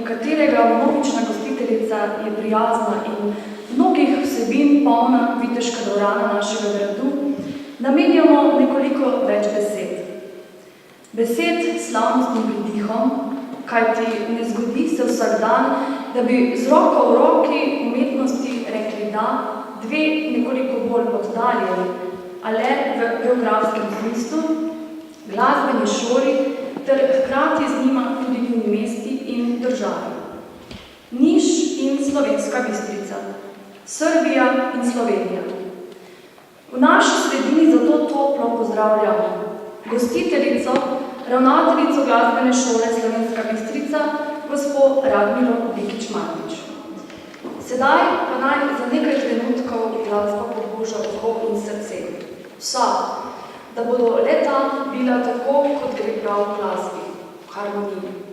katerega množična gostiteljica je prijazna in mnogih vsebin polna viteška dvorana našega gradu, namenjamo nekoliko več besed. Besed s slavnostnim pridihom, kajti ne zgodi se vsak dan, da bi z roko v roki umetnosti rekli da, dve nekoliko bolj oddaljeni, a le v geografskem smislu, glasbeni šoli ter hkrati z njima tudi njuni mesti in državi. Niš in Slovenska Bistrica, Srbija in Slovenija. V naši sredini zato toplo pozdravljamo gostiteljico, ravnateljico glasbene šole Slovenska Bistrica, gospo Radmilo Bikič-Martič. Sedaj pa naj za nekaj trenutkov glasba poboža oko in srce. Vsa, da bodo leta bila tako, kot gre prav v glasbi, v harmoniji.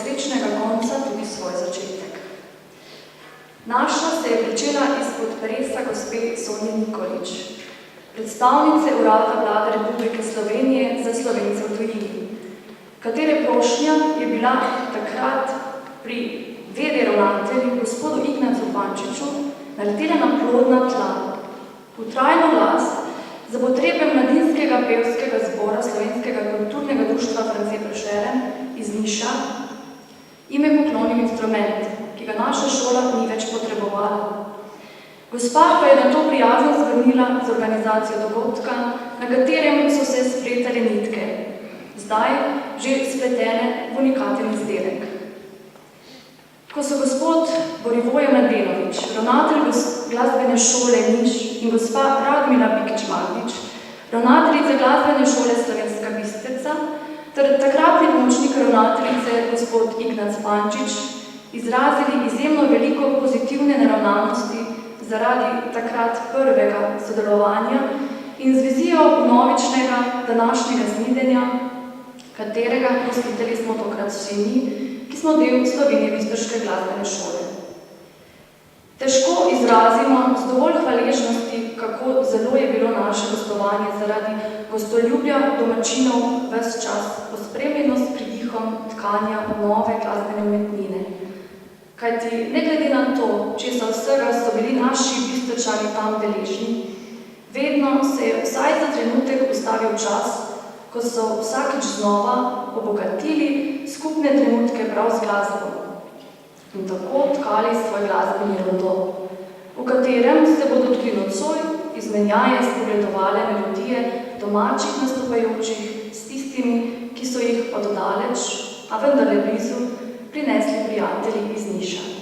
nesrečnega konca tudi svoj začetek. Naša se je pričela izpod peresa gospe Sonje Nikolič, predstavnice Urada Vlade Republike Slovenije za Slovence v tujini, katere prošnja je bila takrat pri v.d. ravnatelju gospodu Ignacu Pančiču naletela na plodna tla, v trajno last za potrebe Mladinskega pevskega zbora Slovenskega kulturnega društva France Prešeren iz Niša jim je poklonil instrument, ki ga naša šola ni več potrebovala. Gospa pa je na to prijazno zvrnila z organizacijo dogodka, na katerem so se spletale nitke, zdaj že spletene v unikaten izdelek. Ko so gospod Borivoje Mladenovič, ravnatelj glasbene šole Niš in gospa Radmila Bikič-Magdič, ravnateljica glasbene šole Slovenska Bistrica, ter takratni pomočnik ravnateljice gospod Ignac Pančič izrazili izjemno veliko pozitivne naravnanosti zaradi takrat prvega sodelovanja in z vizijo vnovičnega današnjega znidenja, katerega gostitelji smo tokrat vsi mi, ki smo del Slovenije Bistriške glasbene šole. Težko izrazimo z dovolj hvaležnosti, kako zelo je bilo naše gostovanje zaradi gostoljubja domačinov ves čas pospremljeno s pridihom tkanja nove glasbene umetnine. Kajti ne glede na to, česa vsega so bili naši Bistričani tam deležni, vedno se je vsaj za trenutek ustavil čas, ko so vsakič znova obogatili skupne trenutke prav z glasbo in tako tkali svoj glasbeni rodo, v katerem se bodo tudi nocoj izmenjaje spogledovale melodije domačih nastopajočih s tistimi, ki so jih od daleč, a vendarle blizu, prinesli prijatelji iz Niša.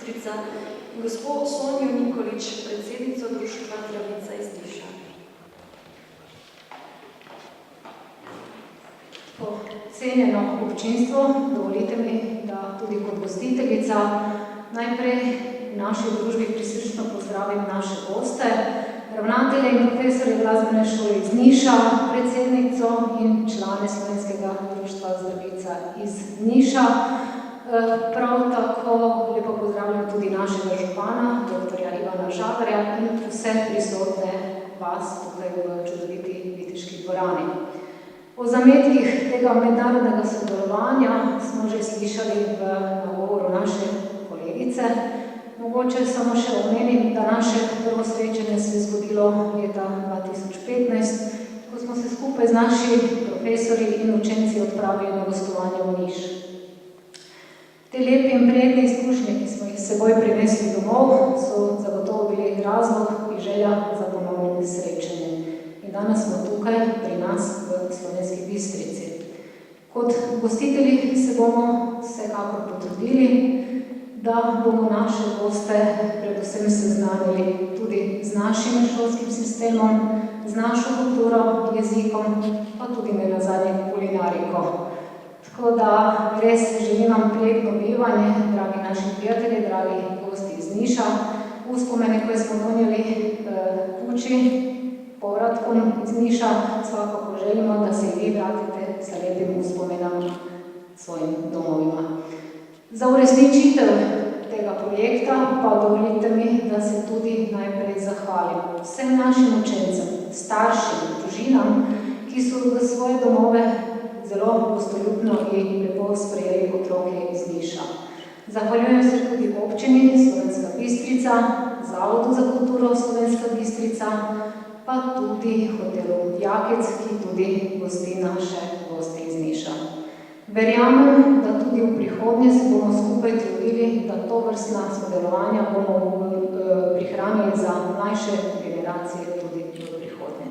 Bistrica, in gospo Sonjo Nikolič, predsednico društva Zdravica iz Niša. Cenjeno občinstvo, dovolite mi, da tudi kot gostiteljica najprej v naši družbi prisrčno pozdravim naše goste, ravnatelje in profesorje glasbene šole iz Niša, predsednico in člane Slovenskega društva Zdravica iz Niša. Prav tako lepo pozdravljam tudi našega župana, dr. Ivana Žagarja in vse prisotne vas tukaj v čudoviti Viteški dvorani. O zametkih tega mednarodnega sodelovanja smo že slišali v nagovoru naše kolegice. Mogoče samo še omenim, da naše prvo srečanje se je zgodilo leta 2015, ko smo se skupaj z našimi profesorji in učenci odpravili na gostovanje v Niš. Te lepe in prijetne izkušnje, ki smo jih s seboj prinesli domov, so zagotovo bili razlog in želja za ponovno srečanje. In danes smo tukaj pri nas v Slovenski Bistrici. Kot gostitelji se bomo vsekakor potrudili, da bomo naše goste predvsem seznanili tudi z našim šolskim sistemom, z našo kulturo, jezikom, pa tudi nenazadnje kulinariko. Tako da res želim vam prijetno bivanje, dragi naši prijatelji, dragi gosti iz Niša. Uspomene, koje smo donijeli kući, povratkom iz Niša, svakako želimo da se i vi vratite sa lijepim uspomenama svojim domovima. Za uresničitev tega projekta pa dovolite mi, da se tudi najprej zahvalim vsem našim učencem, staršim, družinam, ki so v svoje domove zelo gostoljubno in lepo sprejeli otroke iz Niša. Zahvaljujem se tudi občini Slovenska Bistrica, Zavodu za kulturo Slovenska Bistrica, pa tudi hotelu Jakec, ki tudi gosti naše goste iz Niša. Verjamem, da tudi v prihodnje se bomo skupaj trudili, da tovrstna sodelovanja bomo prihranili za mlajše generacije tudi v prihodnje.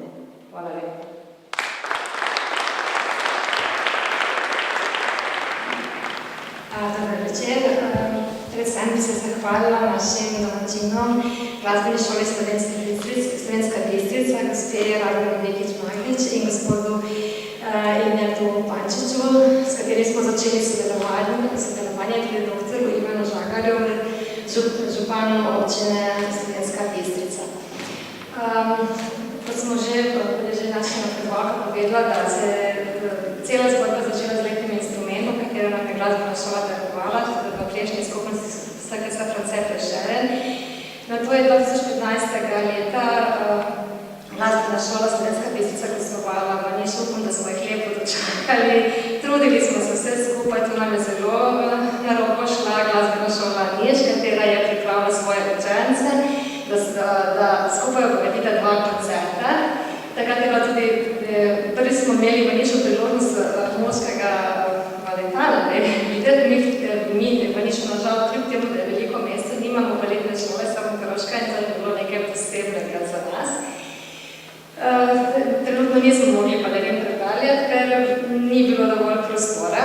Hvala lepa. Dobar večer. Predvsem bi se zahvalila našim domačinom Glasbene šole Slovenska Bistrica, gospe Radmila Vekić-Magrič in gospodu Ignjatu Pančiću, s katerim smo začeli sodelovanje tudi doktoru Ivanu Žagarju, županom občine Slovenska Bistrica. Kot smo že naša predvaka povedala, da se cela zgodba začela z lepim instrumentom, katero nam je glasbena šola darovala, tudi v prejšnji skupnosti SKS France Prešeren. Na to je 2015. leta glasbena šola Slovenska Bistrica gostovala v Nišu, upam, da smo jih lepo dočakali. Trudili smo se vse skupaj, to nam je zelo na roko šla glasbena šola Niš, katera je pripravila svoje učence, da skupaj povedita 2 koncerta. Takrat je bila tudi, prvi smo imeli v Nišu priložnost moškega baletana, videti, mi v Nišu nažal kljub temu, da je veliko mesta, nimamo baletne šole, samo Koroška in to je bilo nekaj posebnega za nas. Trenutno nismo mogli balerin prepeljati, ker ni bilo dovolj prostora.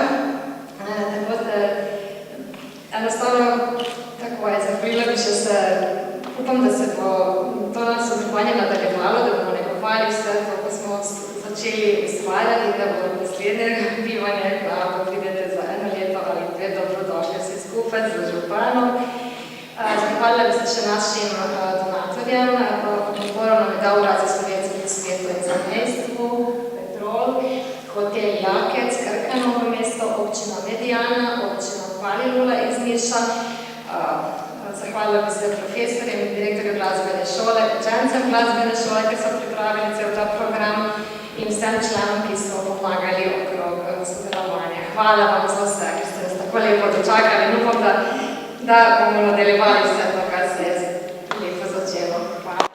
Tako da enostavno tako je, zahvalila bi še se, upam, da se bo to sodelovanje nadaljevalo, da bomo negovali vse to, ko smo začeli ustvarjati, da bo naslednje bivanje, da pridete za 1 leto ali 2 dobrodošli vsi skupaj z županom. Zahvalila bi se še našim donatorjem, podporo nam je dal Urad za Slovence po svetu in zamejstvu, Petrol, hotel Jakec, Krkanovo mesto, občina Medijana, občina Palilula iz Niša. Zahvalila bi se profesorjem in direktorju glasbene šole, učencem glasbene šole, ki so pripravili cel ta program in vsem članom, ki so pomagali okrog sodelovanja. Hvala vam za vse, ki ste nas tako lepo dočakali in upam, da bomo nadaljevali vse to, kar se je lepo začelo. Hvala.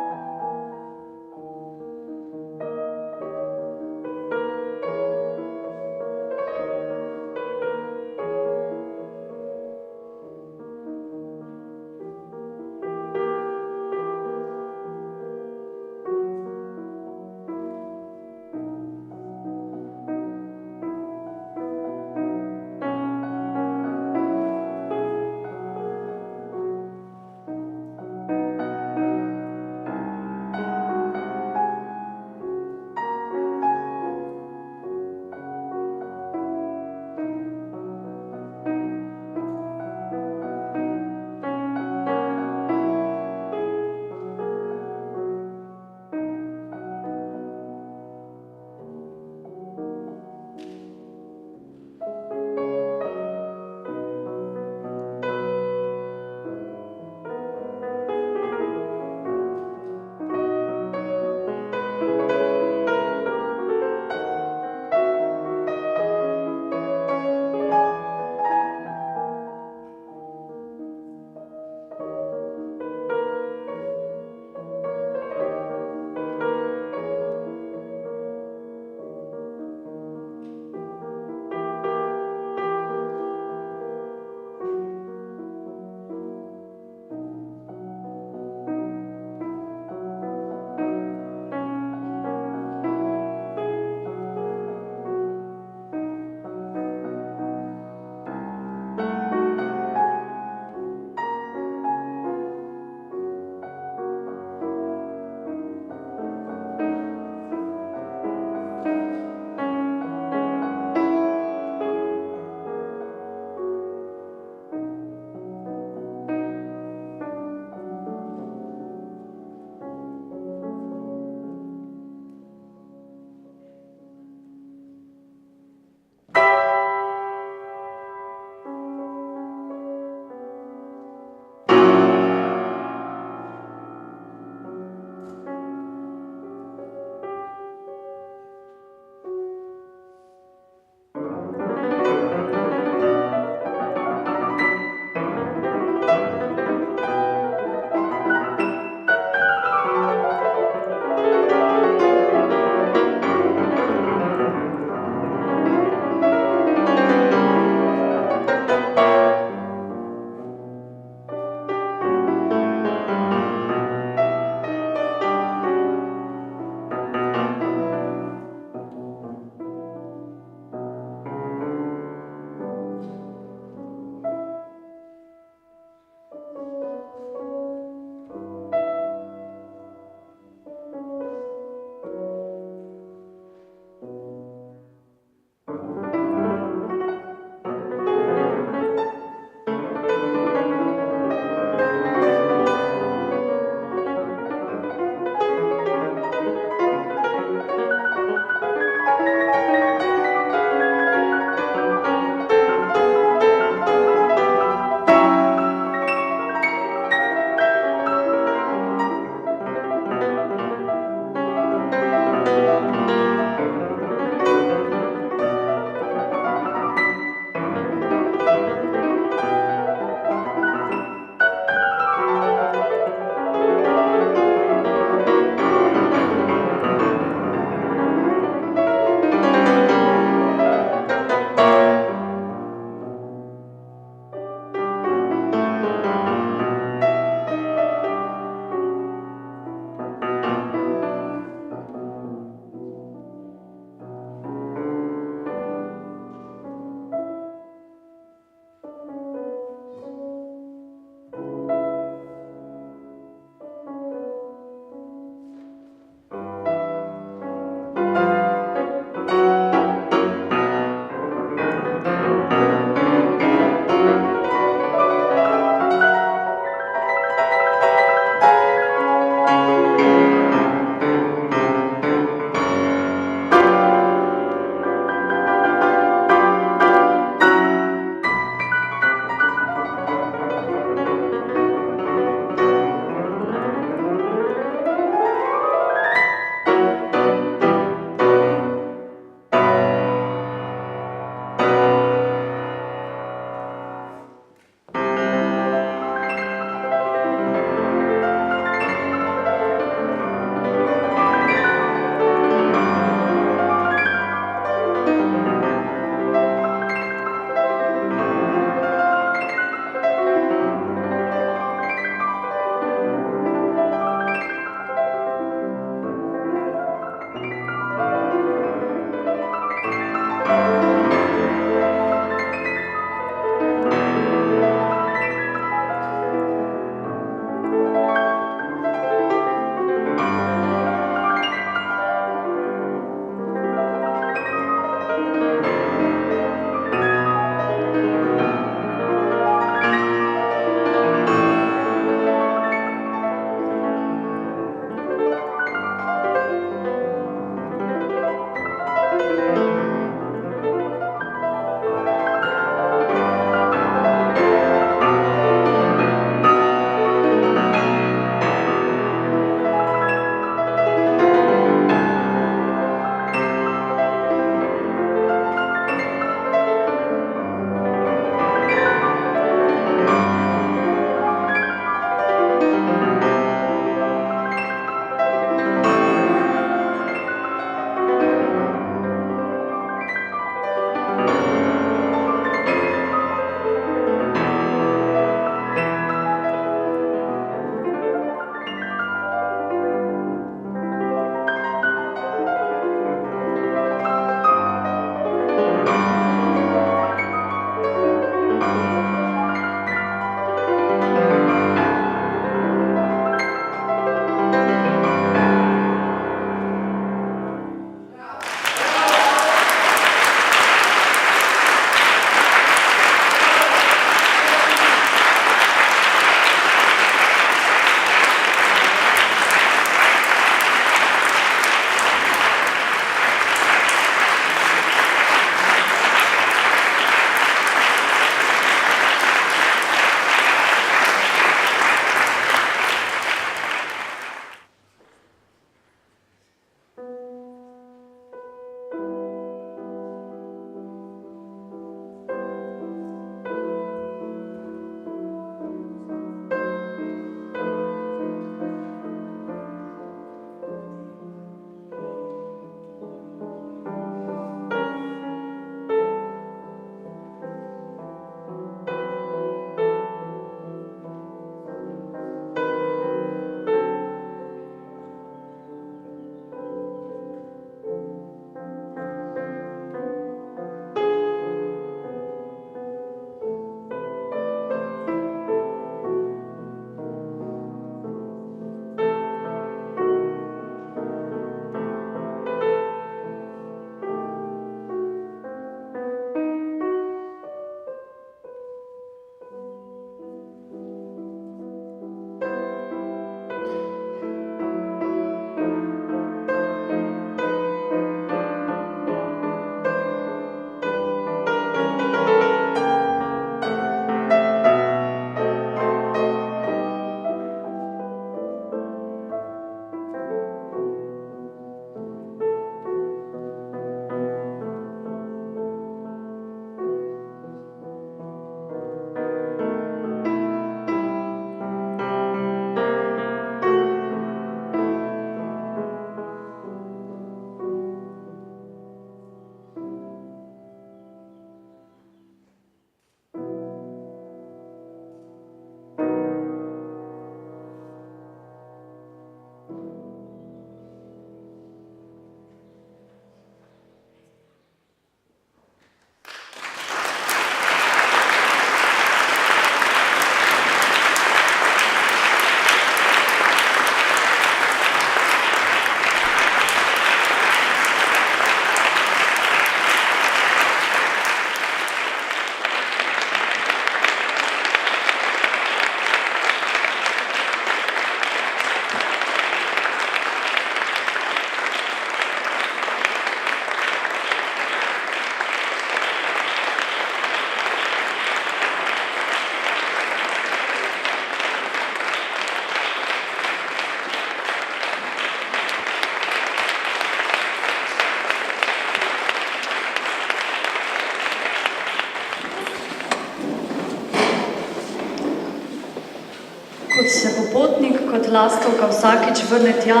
kot se popotnik, kot lastovka vsakič vrne tja,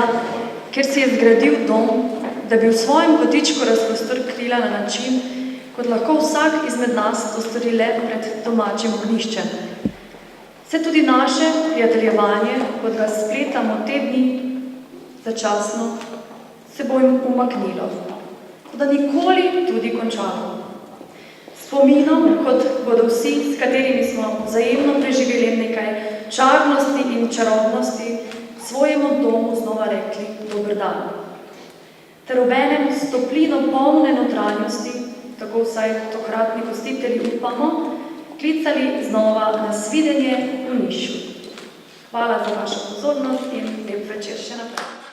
kjer si je zgradil dom, da bi v svojem kotičku razprostrl krila na način, kot lahko vsak izmed nas to stori le pred domačim ognjiščem. Se tudi naše prijateljevanje, kot ga spletamo te dni, začasno se bo jim umaknilo, da nikoli tudi končalo. Spominom, kot bodo vsi, s katerimi smo vzajemno preživeli nekaj čarnosti in čarobnosti, svojemu domu znova rekli dober dan. Ter obenem s toplino polne notranjosti, tako vsaj tokratni gostitelji upamo, klicali znova na svidenje v Nišu. Hvala za vašo pozornost in lep večer še naprej.